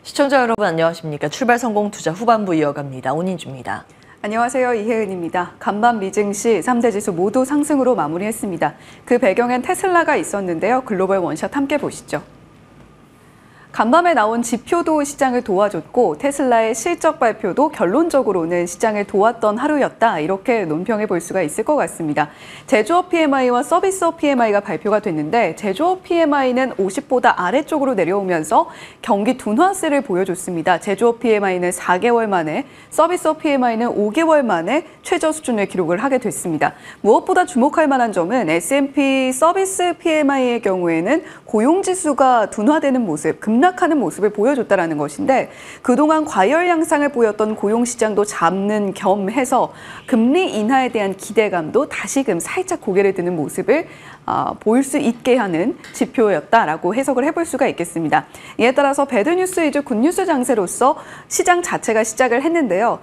시청자 여러분 안녕하십니까. 출발 성공 투자 후반부 이어갑니다. 온인주입니다. 안녕하세요. 이혜은입니다. 간밤 미증시 3대 지수 모두 상승으로 마무리했습니다. 그 배경엔 테슬라가 있었는데요. 글로벌 원샷 함께 보시죠. 간밤에 나온 지표도 시장을 도와줬고 테슬라의 실적 발표도 결론적으로는 시장을 도왔던 하루였다. 이렇게 논평해 볼 수가 있을 것 같습니다. 제조업 PMI와 서비스업 PMI가 발표가 됐는데 제조업 PMI는 50보다 아래쪽으로 내려오면서 경기 둔화세를 보여줬습니다. 제조업 PMI는 4개월 만에, 서비스업 PMI는 5개월 만에 최저 수준을 기록을 하게 됐습니다. 무엇보다 주목할 만한 점은 S&P 서비스 PMI의 경우에는 고용지수가 둔화되는 모습, 급락하는 모습을 보여줬다는 것인데 그동안 과열 양상을 보였던 고용시장도 잡는 겸해서 금리 인하에 대한 기대감도 다시금 살짝 고개를 드는 모습을 보일 수 있게 하는 지표였다라고 해석을 해볼 수가 있겠습니다. 이에 따라서 배드뉴스 위주 굿뉴스 장세로서 시장 자체가 시작을 했는데요.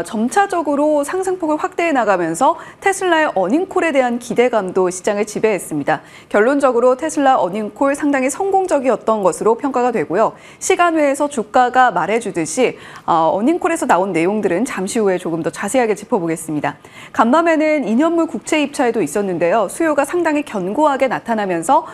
점차적으로 상승폭을 확대해 나가면서 테슬라의 어닝콜에 대한 기대감도 시장을 지배했습니다. 결론적으로 테슬라 어닝콜 상당히 성공적이었던 것으로 평가가 되고요. 시간외에서 주가가 말해주듯이 어닝콜에서 나온 내용들은 잠시 후에 조금 더 자세하게 짚어보겠습니다. 간밤에는 2년물 국채 입찰도 있었는데요. 수요가 상당히 견고하게 나타나면서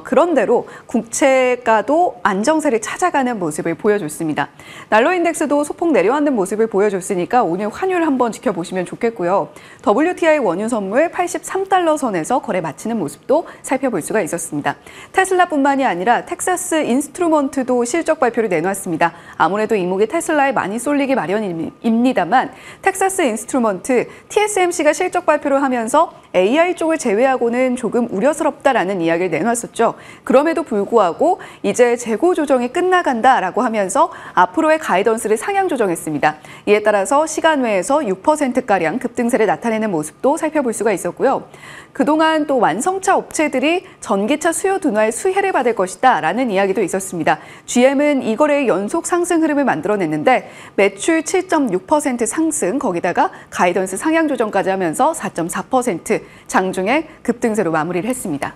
그런대로 국채가도 안정세를 찾아가는 모습을 보여줬습니다. 날로 인덱스도 소폭 내려앉는 모습을 보여줬으니까 오늘 환율 한번 지켜보시면 좋겠고요. WTI 원유 선물 83달러 선에서 거래 마치는 모습도 살펴볼 수가 있었습니다. 테슬라뿐만이 아니라 텍사스 인스트루먼트도 실적 발표를 내놨습니다. 아무래도 이목이 테슬라에 많이 쏠리기 마련입니다만 텍사스 인스트루먼트 TSMC가 실적 발표를 하면서 AI 쪽을 제외하고는 조금 우려스럽다라는 이야기를 내놨었죠. 그럼에도 불구하고 이제 재고 조정이 끝나간다라고 하면서 앞으로의 가이던스를 상향 조정했습니다. 이에 따라서 시간 외에서 6%가량 급등세를 나타내는 모습도 살펴볼 수가 있었고요. 그동안 또 완성차 업체들이 전기차 수요 둔화의 수혜를 받을 것이다 라는 이야기도 있었습니다. GM은 이 거래의 연속 상승 흐름을 만들어냈는데 매출 7.6% 상승, 거기다가 가이던스 상향 조정까지 하면서 4.4% 장중에 급등세로 마무리를 했습니다.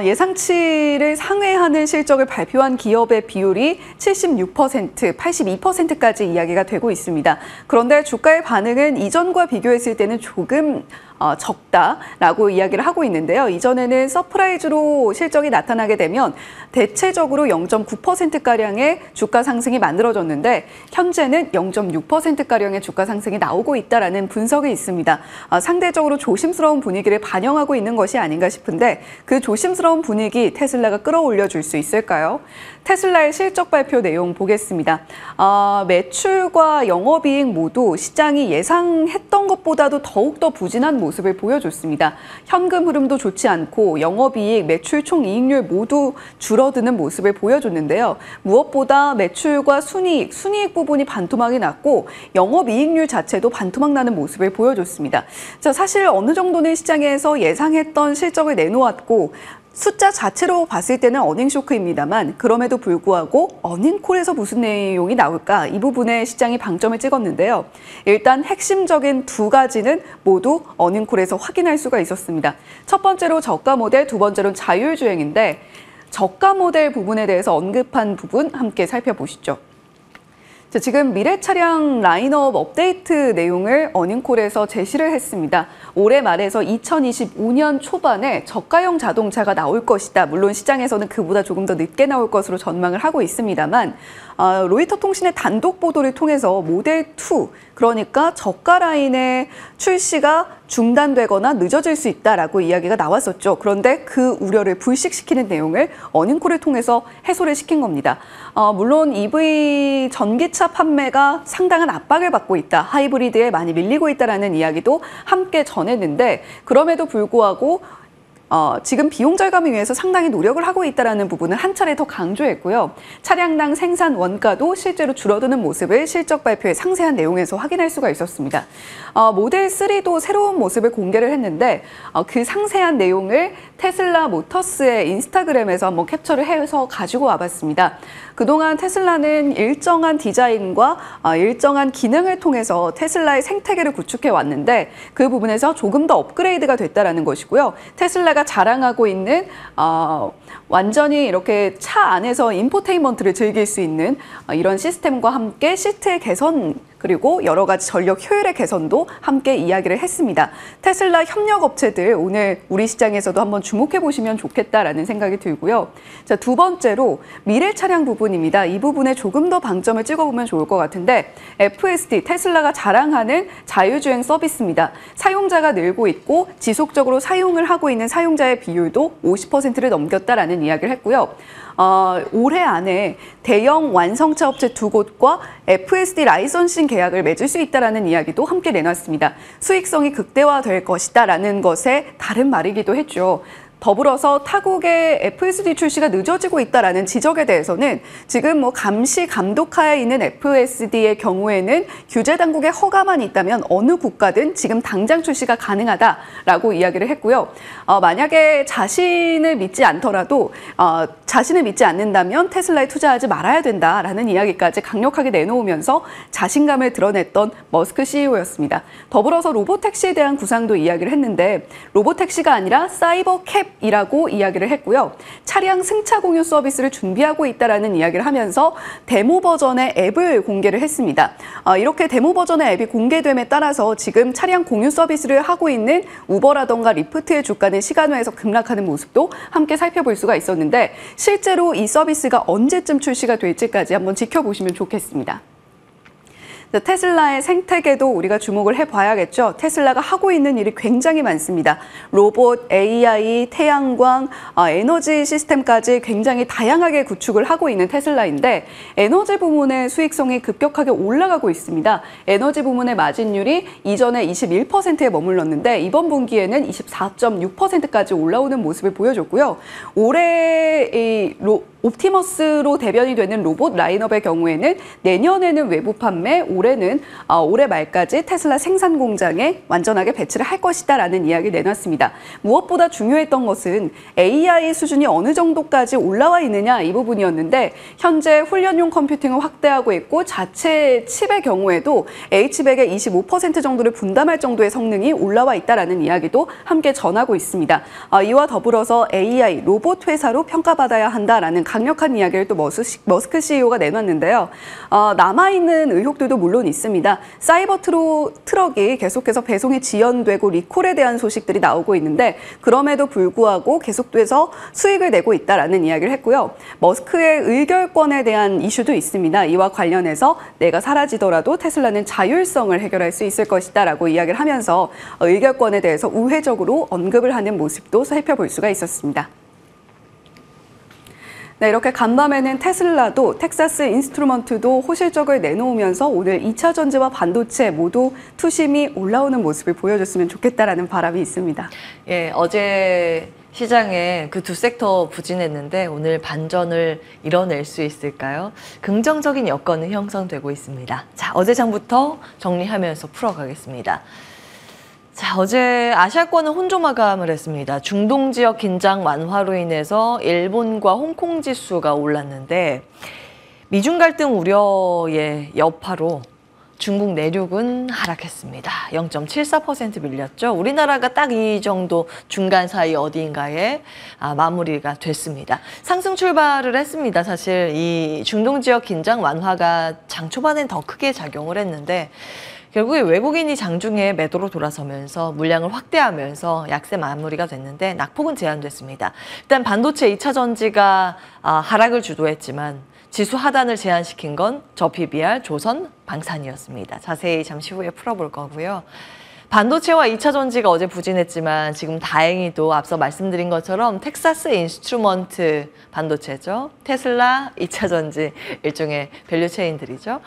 예상치를 상회하는 실적을 발표한 기업의 비율이 76%, 82%까지 이야기가 되고 있습니다. 그런데 주가의 반응은 이전과 비교했을 때는 조금 적다라고 이야기를 하고 있는데요. 이전에는 서프라이즈로 실적이 나타나게 되면 대체적으로 0.9%가량의 주가 상승이 만들어졌는데 현재는 0.6%가량의 주가 상승이 나오고 있다는 분석이 있습니다. 상대적으로 조심스러운 분위기를 반영하고 있는 것이 아닌가 싶은데 그 조심스러운 분위기 테슬라가 끌어올려 줄 수 있을까요? 테슬라의 실적 발표 내용 보겠습니다. 매출과 영업이익 모두 시장이 예상했던 것보다도 더욱더 부진한 모습을 보여줬습니다. 현금 흐름도 좋지 않고 영업이익, 매출 총이익률 모두 줄어드는 모습을 보여줬는데요. 무엇보다 매출과 순이익 부분이 반토막이 났고 영업이익률 자체도 반토막 나는 모습을 보여줬습니다. 자, 사실 어느 정도는 시장에서 예상했던 실적을 내놓았고 숫자 자체로 봤을 때는 어닝 쇼크입니다만 그럼에도 불구하고 어닝콜에서 무슨 내용이 나올까 이 부분에 시장이 방점을 찍었는데요. 일단 핵심적인 두 가지는 모두 어닝콜에서 확인할 수가 있었습니다. 첫 번째로 저가 모델, 두 번째로는 자율주행인데 저가 모델 부분에 대해서 언급한 부분 함께 살펴보시죠. 지금 미래 차량 라인업 업데이트 내용을 어닝콜에서 제시를 했습니다. 올해 말에서 2025년 초반에 저가형 자동차가 나올 것이다. 물론 시장에서는 그보다 조금 더 늦게 나올 것으로 전망을 하고 있습니다만 로이터 통신의 단독 보도를 통해서 모델 2, 그러니까 저가 라인의 출시가 중단되거나 늦어질 수 있다라고 이야기가 나왔었죠. 그런데 그 우려를 불식시키는 내용을 어닝콜을 통해서 해소를 시킨 겁니다. 물론 EV 전기차 판매가 상당한 압박을 받고 있다. 하이브리드에 많이 밀리고 있다라는 이야기도 함께 전했는데 그럼에도 불구하고 지금 비용 절감을 위해서 상당히 노력을 하고 있다는 부분을 한 차례 더 강조했고요. 차량당 생산 원가도 실제로 줄어드는 모습을 실적 발표의 상세한 내용에서 확인할 수가 있었습니다. 모델 3도 새로운 모습을 공개를 했는데 그 상세한 내용을 테슬라 모터스의 인스타그램에서 한번 캡처를 해서 가지고 와봤습니다. 그동안 테슬라는 일정한 디자인과 일정한 기능을 통해서 테슬라의 생태계를 구축해 왔는데 그 부분에서 조금 더 업그레이드가 됐다는 것이고요. 테슬라가 테슬라가 자랑하고 있는 완전히 이렇게 차 안에서 인포테인먼트를 즐길 수 있는 이런 시스템과 함께 시트의 개선 그리고 여러 가지 전력 효율의 개선도 함께 이야기를 했습니다. 테슬라 협력 업체들 오늘 우리 시장에서도 한번 주목해 보시면 좋겠다라는 생각이 들고요. 자, 두 번째로 미래 차량 부분입니다. 이 부분에 조금 더 방점을 찍어보면 좋을 것 같은데 FSD, 테슬라가 자랑하는 자율주행 서비스입니다. 사용자가 늘고 있고 지속적으로 사용을 하고 있는 사용자의 비율도 50%를 넘겼다라는 이야기를 했고요. 올해 안에 대형 완성차 업체 2곳과 FSD 라이선싱 계약을 맺을 수 있다는 이야기도 함께 내놨습니다. 수익성이 극대화될 것이다라는 것의 다른 말이기도 했죠. 더불어서 타국의 FSD 출시가 늦어지고 있다라는 지적에 대해서는 지금 감시 감독하에 있는 FSD의 경우에는 규제 당국의 허가만 있다면 어느 국가든 지금 당장 출시가 가능하다라고 이야기를 했고요. 만약에 자신을 믿지 않더라도 자신을 믿지 않는다면 테슬라에 투자하지 말아야 된다라는 이야기까지 강력하게 내놓으면서 자신감을 드러냈던 머스크 CEO였습니다. 더불어서 로보택시에 대한 구상도 이야기를 했는데 로보택시가 아니라 사이버캡 이라고 이야기를 했고요. 차량 승차 공유 서비스를 준비하고 있다라는 이야기를 하면서 데모 버전의 앱을 공개를 했습니다. 이렇게 데모 버전의 앱이 공개됨에 따라서 지금 차량 공유 서비스를 하고 있는 우버라던가 리프트의 주가는 시간외에서 급락하는 모습도 함께 살펴볼 수가 있었는데 실제로 이 서비스가 언제쯤 출시가 될지까지 한번 지켜보시면 좋겠습니다. 테슬라의 생태계도 우리가 주목을 해봐야겠죠. 테슬라가 하고 있는 일이 굉장히 많습니다. 로봇, AI, 태양광, 에너지 시스템까지 굉장히 다양하게 구축을 하고 있는 테슬라인데 에너지 부문의 수익성이 급격하게 올라가고 있습니다. 에너지 부문의 마진율이 이전에 21%에 머물렀는데 이번 분기에는 24.6%까지 올라오는 모습을 보여줬고요. 올해 옵티머스로 대변이 되는 로봇 라인업의 경우에는 내년에는 외부 판매, 올해는 올해 말까지 테슬라 생산 공장에 완전하게 배치를 할 것이다라는 이야기를 내놨습니다. 무엇보다 중요했던 것은 AI 수준이 어느 정도까지 올라와 있느냐 이 부분이었는데 현재 훈련용 컴퓨팅을 확대하고 있고 자체 칩의 경우에도 H백의 25% 정도를 분담할 정도의 성능이 올라와 있다라는 이야기도 함께 전하고 있습니다. 이와 더불어서 AI 로봇 회사로 평가받아야 한다라는 강력한 이야기를 또 머스크 CEO가 내놨는데요. 남아있는 의혹들도 물론 있습니다. 사이버 트럭이 계속해서 배송이 지연되고 리콜에 대한 소식들이 나오고 있는데 그럼에도 불구하고 계속돼서 수익을 내고 있다라는 이야기를 했고요. 머스크의 의결권에 대한 이슈도 있습니다. 이와 관련해서 내가 사라지더라도 테슬라는 자율성을 해결할 수 있을 것이다라고 이야기를 하면서 의결권에 대해서 우회적으로 언급을 하는 모습도 살펴볼 수가 있었습니다. 네, 이렇게 간밤에는 테슬라도 텍사스 인스트루먼트도 호실적을 내놓으면서 오늘 2차 전지와 반도체 모두 투심이 올라오는 모습을 보여줬으면 좋겠다라는 바람이 있습니다. 예, 어제 시장에 그 두 섹터 부진했는데 오늘 반전을 이뤄낼 수 있을까요? 긍정적인 여건은 형성되고 있습니다. 자, 어제 장부터 정리하면서 풀어가겠습니다. 자, 어제 아시아권은 혼조 마감을 했습니다. 중동 지역 긴장 완화로 인해서 일본과 홍콩 지수가 올랐는데 미중 갈등 우려의 여파로 중국 내륙은 하락했습니다. 0.74% 밀렸죠. 우리나라가 딱 이 정도 중간 사이 어디인가에 마무리가 됐습니다. 상승 출발을 했습니다. 사실 이 중동 지역 긴장 완화가 장 초반엔 더 크게 작용을 했는데 결국에 외국인이 장중에 매도로 돌아서면서 물량을 확대하면서 약세 마무리가 됐는데 낙폭은 제한됐습니다. 일단 반도체 2차 전지가 하락을 주도했지만 지수 하단을 제한시킨 건 저PBR, 조선, 방산이었습니다. 자세히 잠시 후에 풀어볼 거고요. 반도체와 2차 전지가 어제 부진했지만 지금 다행히도 앞서 말씀드린 것처럼 텍사스 인스트루먼트 반도체죠. 테슬라, 2차 전지 일종의 밸류 체인들이죠.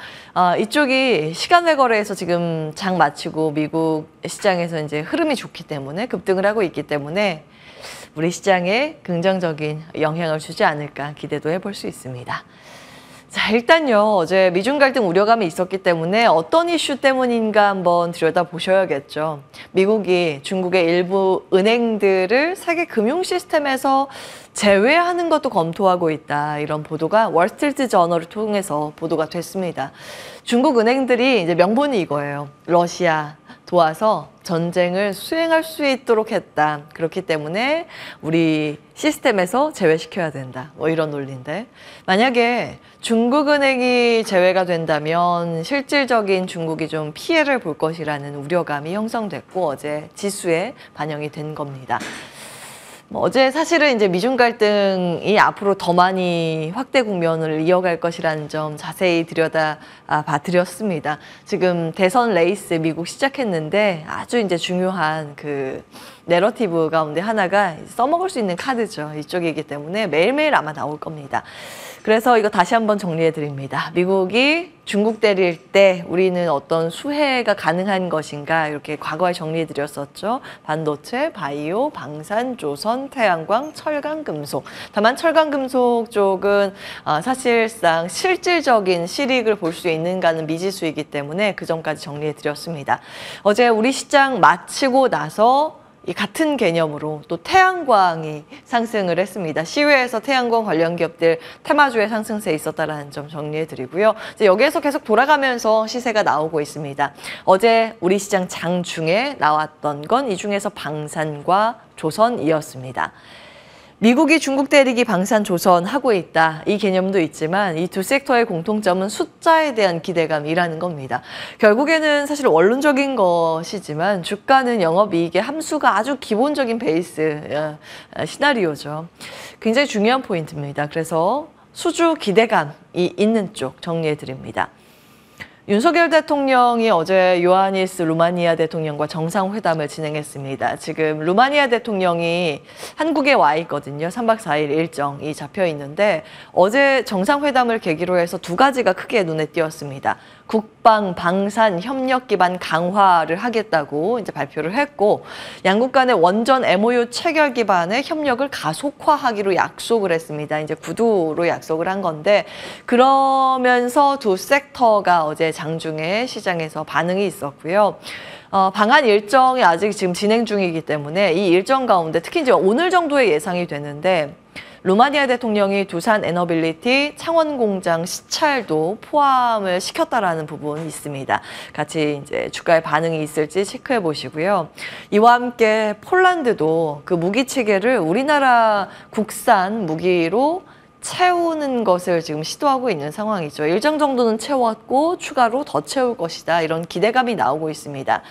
이쪽이 시간외 거래에서 지금 장 마치고 미국 시장에서 이제 흐름이 좋기 때문에 급등을 하고 있기 때문에 우리 시장에 긍정적인 영향을 주지 않을까 기대도 해볼 수 있습니다. 자, 일단요, 어제 미중 갈등 우려감이 있었기 때문에 어떤 이슈 때문인가 한번 들여다보셔야겠죠. 미국이 중국의 일부 은행들을 세계 금융 시스템에서 제외하는 것도 검토하고 있다. 이런 보도가 월스트리트 저널을 통해서 보도가 됐습니다. 중국 은행들이 이제 명분이 이거예요. 러시아 도와서 전쟁을 수행할 수 있도록 했다. 그렇기 때문에 우리 시스템에서 제외시켜야 된다. 뭐 이런 논리인데 만약에 중국은행이 제외가 된다면 실질적인 중국이 좀 피해를 볼 것이라는 우려감이 형성됐고 어제 지수에 반영이 된 겁니다. 어제 사실은 이제 미중 갈등이 앞으로 더 많이 확대 국면을 이어갈 것이라는 점 자세히 들여다봐드렸습니다. 지금 대선 레이스 미국 시작했는데 아주 이제 중요한 그 내러티브 가운데 하나가 써먹을 수 있는 카드죠. 이쪽이기 때문에 매일매일 아마 나올 겁니다. 그래서 이거 다시 한번 정리해 드립니다. 미국이 중국 때릴 때 우리는 어떤 수혜가 가능한 것인가 이렇게 과거에 정리해 드렸었죠. 반도체, 바이오, 방산, 조선, 태양광, 철강, 금속. 다만 철강, 금속 쪽은 사실상 실질적인 실익을 볼 수 있는가는 미지수이기 때문에 그 점까지 정리해 드렸습니다. 어제 우리 시장 마치고 나서 이 같은 개념으로 또 태양광이 상승을 했습니다. 시외에서 태양광 관련 기업들 테마주의 상승세에 있었다라는 점 정리해 드리고요. 이제 여기에서 계속 돌아가면서 시세가 나오고 있습니다. 어제 우리 시장 장중에 나왔던 건 이 중에서 방산과 조선이었습니다. 미국이 중국 때리기 방산 조선 하고 있다. 이 개념도 있지만 이 두 섹터의 공통점은 숫자에 대한 기대감이라는 겁니다. 결국에는 사실 원론적인 것이지만 주가는 영업이익의 함수가 아주 기본적인 베이스 시나리오죠. 굉장히 중요한 포인트입니다. 그래서 수주 기대감이 있는 쪽 정리해 드립니다. 윤석열 대통령이 어제 요하니스 루마니아 대통령과 정상회담을 진행했습니다. 지금 루마니아 대통령이 한국에 와 있거든요. 3박 4일 일정이 잡혀 있는데 어제 정상회담을 계기로 해서 두 가지가 크게 눈에 띄었습니다. 국방, 방산, 협력 기반 강화를 하겠다고 이제 발표를 했고 양국 간의 원전 MOU 체결 기반의 협력을 가속화하기로 약속을 했습니다. 이제 구두로 약속을 한 건데 그러면서 두 섹터가 어제 장중에 시장에서 반응이 있었고요. 방한 일정이 아직 지금 진행 중이기 때문에 이 일정 가운데 특히 이제 오늘 정도의 예상이 되는데 루마니아 대통령이 두산 에너빌리티 창원 공장 시찰도 포함을 시켰다라는 부분이 있습니다. 같이 이제 주가의 반응이 있을지 체크해 보시고요. 이와 함께 폴란드도 그 무기 체계를 우리나라 국산 무기로 채우는 것을 지금 시도하고 있는 상황이죠. 일정 정도는 채웠고 추가로 더 채울 것이다. 이런 기대감이 나오고 있습니다.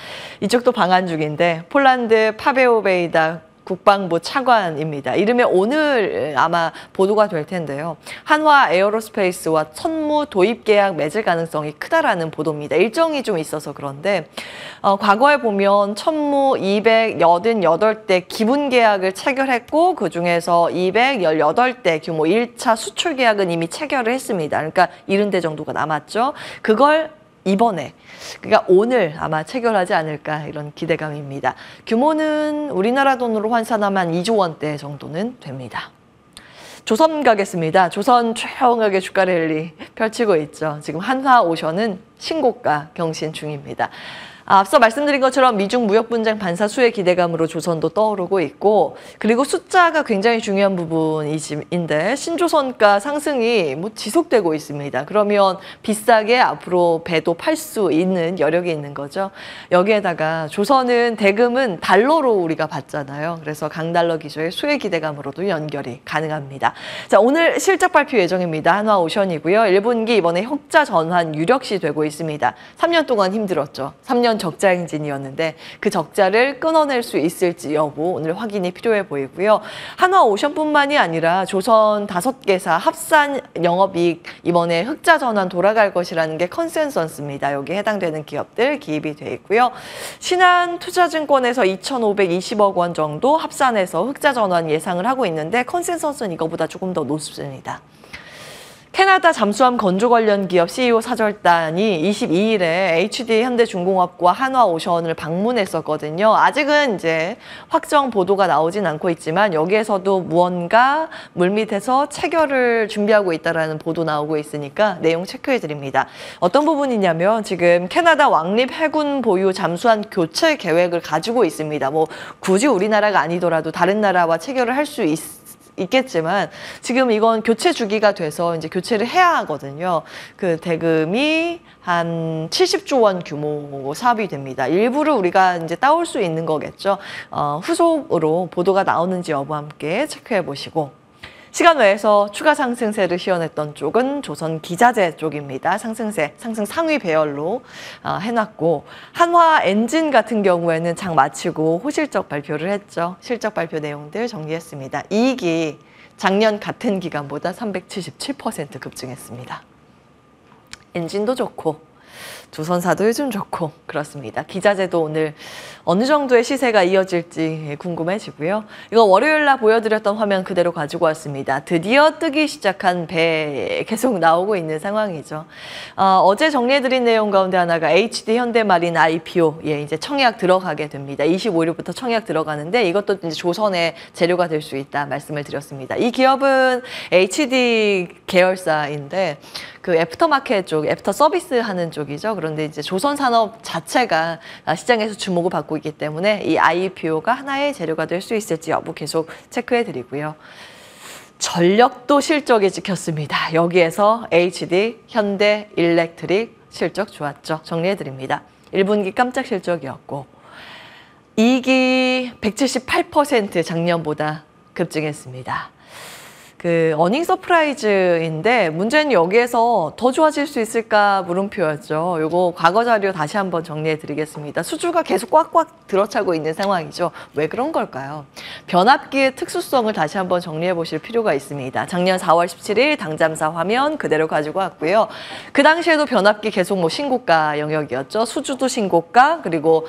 이쪽도 방한 중인데 폴란드 파베오베이다 국방부 차관입니다. 이르면 오늘 아마 보도가 될 텐데요. 한화 에어로스페이스와 천무 도입 계약 맺을 가능성이 크다라는 보도입니다. 일정이 좀 있어서 그런데 과거에 보면 천무 288대 기본 계약을 체결했고 그중에서 218대 규모 1차 수출 계약은 이미 체결을 했습니다. 그러니까 70대 정도가 남았죠. 그걸 이번에 그러니까 오늘 아마 체결하지 않을까 이런 기대감입니다. 규모는 우리나라 돈으로 환산하면 2조 원대 정도는 됩니다. 조선 가겠습니다. 조선 조용하게 주가 랠리 펼치고 있죠. 지금 한화오션은 신고가 경신 중입니다. 앞서 말씀드린 것처럼 미중 무역 분쟁 반사 수혜 기대감으로 조선도 떠오르고 있고 그리고 숫자가 굉장히 중요한 부분인데 신조선가 상승이 지속되고 있습니다. 그러면 비싸게 앞으로 배도 팔 수 있는 여력이 있는 거죠. 여기에다가 조선은 대금은 달러로 우리가 받잖아요. 그래서 강달러 기조의 수혜 기대감으로도 연결이 가능합니다. 자, 오늘 실적 발표 예정입니다. 한화오션이고요. 1분기 이번에 흑자 전환 유력시 되고 있습니다. 3년 동안 힘들었죠. 3년 적자 행진이었는데 그 적자를 끊어낼 수 있을지 여부 오늘 확인이 필요해 보이고요. 한화오션뿐만이 아니라 조선 5개사 합산 영업이익 이번에 흑자 전환 돌아갈 것이라는 게 컨센서스입니다. 여기에 해당되는 기업들 기입이 돼 있고요. 신한투자증권에서 2,520억 원 정도 합산해서 흑자 전환 예상을 하고 있는데 컨센서스는 이거보다 조금 더 높습니다. 캐나다 잠수함 건조 관련 기업 CEO 사절단이 22일에 HD 현대중공업과 한화오션을 방문했었거든요. 아직은 이제 확정 보도가 나오진 않고 있지만 여기에서도 무언가 물밑에서 체결을 준비하고 있다는 보도 나오고 있으니까 내용 체크해 드립니다. 어떤 부분이냐면 지금 캐나다 왕립 해군 보유 잠수함 교체 계획을 가지고 있습니다. 뭐 굳이 우리나라가 아니더라도 다른 나라와 체결을 할 수 있겠지만 지금 이건 교체 주기가 돼서 이제 교체를 해야 하거든요. 그 대금이 한 70조 원 규모 사업이 됩니다. 일부를 우리가 이제 따올 수 있는 거겠죠. 후속으로 보도가 나오는지 여부 함께 체크해 보시고. 시간 외에서 추가 상승세를 시연했던 쪽은 조선 기자재 쪽입니다. 상승세, 상승 상위 배열로 해놨고 한화 엔진 같은 경우에는 장 마치고 호실적 발표를 했죠. 실적 발표 내용들 정리했습니다. 이익이 작년 같은 기간보다 377% 급증했습니다. 엔진도 좋고 조선사도 요즘 좋고 그렇습니다. 기자재도 오늘 어느 정도의 시세가 이어질지 궁금해지고요. 이거 월요일 날 보여드렸던 화면 그대로 가지고 왔습니다. 드디어 뜨기 시작한 배 계속 나오고 있는 상황이죠. 어제 정리해드린 내용 가운데 하나가 HD 현대마린 IPO 이제 청약 들어가게 됩니다. 25일부터 청약 들어가는데 이것도 이제 조선의 재료가 될 수 있다 말씀을 드렸습니다. 이 기업은 HD 계열사인데 그 애프터마켓 쪽, 애프터 서비스 하는 쪽이죠. 그런데 이제 조선 산업 자체가 시장에서 주목을 받고 있기 때문에 이 IPO가 하나의 재료가 될 수 있을지 여부 계속 체크해 드리고요. 전력도 실적이 찍혔습니다. 여기에서 HD, 현대, 일렉트릭 실적 좋았죠. 정리해 드립니다. 1분기 깜짝 실적이었고 이익이 178% 작년보다 급증했습니다. 그 어닝 서프라이즈인데 문제는 여기에서 더 좋아질 수 있을까 물음표였죠. 요거 과거 자료 다시 한번 정리해 드리겠습니다. 수주가 계속 꽉꽉 들어차고 있는 상황이죠. 왜 그런 걸까요? 변압기의 특수성을 다시 한번 정리해 보실 필요가 있습니다. 작년 4월 17일 당잠사 화면 그대로 가지고 왔고요. 그 당시에도 변압기 계속 뭐 신고가 영역이었죠. 수주도 신고가 그리고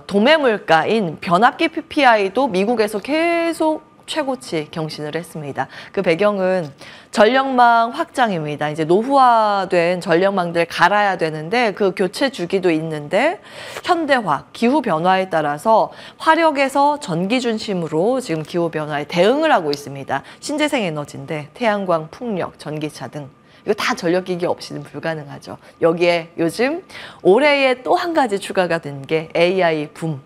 도매물가인 변압기 PPI도 미국에서 계속 최고치 경신을 했습니다. 그 배경은 전력망 확장입니다. 이제 노후화된 전력망들 갈아야 되는데 그 교체 주기도 있는데 현대화, 기후 변화에 따라서 화력에서 전기 중심으로 지금 기후 변화에 대응을 하고 있습니다. 신재생 에너지인데 태양광, 풍력, 전기차 등 이거 다 전력기기 없이는 불가능하죠. 여기에 요즘 올해에 또 한 가지 추가가 된 게 AI 붐.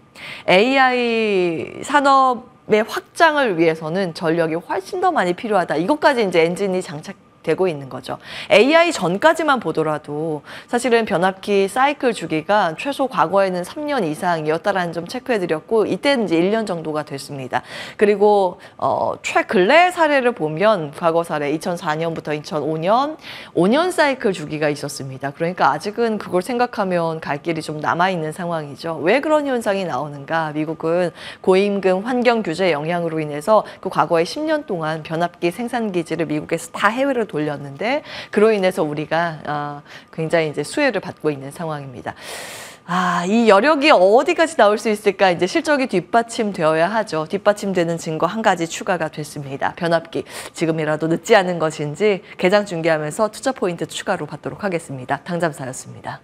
AI 산업의 확장을 위해서는 전력이 훨씬 더 많이 필요하다. 이것까지 이제 엔진이 장착되고 있는 거죠. AI 전까지만 보더라도 사실은 변압기 사이클 주기가 최소 과거에는 3년 이상이었다라는 점 체크해드렸고 이때는 이제 1년 정도가 됐습니다. 그리고 최근래 사례를 보면 과거 사례 2004년부터 2005년 5년 사이클 주기가 있었습니다. 그러니까 아직은 그걸 생각하면 갈 길이 좀 남아있는 상황이죠. 왜 그런 현상이 나오는가? 미국은 고임금 환경 규제 영향으로 인해서 그 과거에 10년 동안 변압기 생산 기지를 미국에서 다 해외로 돌렸는데 그로 인해서 우리가 굉장히 이제 수혜를 받고 있는 상황입니다. 이 여력이 어디까지 나올 수 있을까? 이제 실적이 뒷받침되어야 하죠. 뒷받침되는 증거 한 가지 추가가 됐습니다. 변압기 지금이라도 늦지 않은 것인지 개장 중계하면서 투자 포인트 추가로 받도록 하겠습니다. 당잠사였습니다.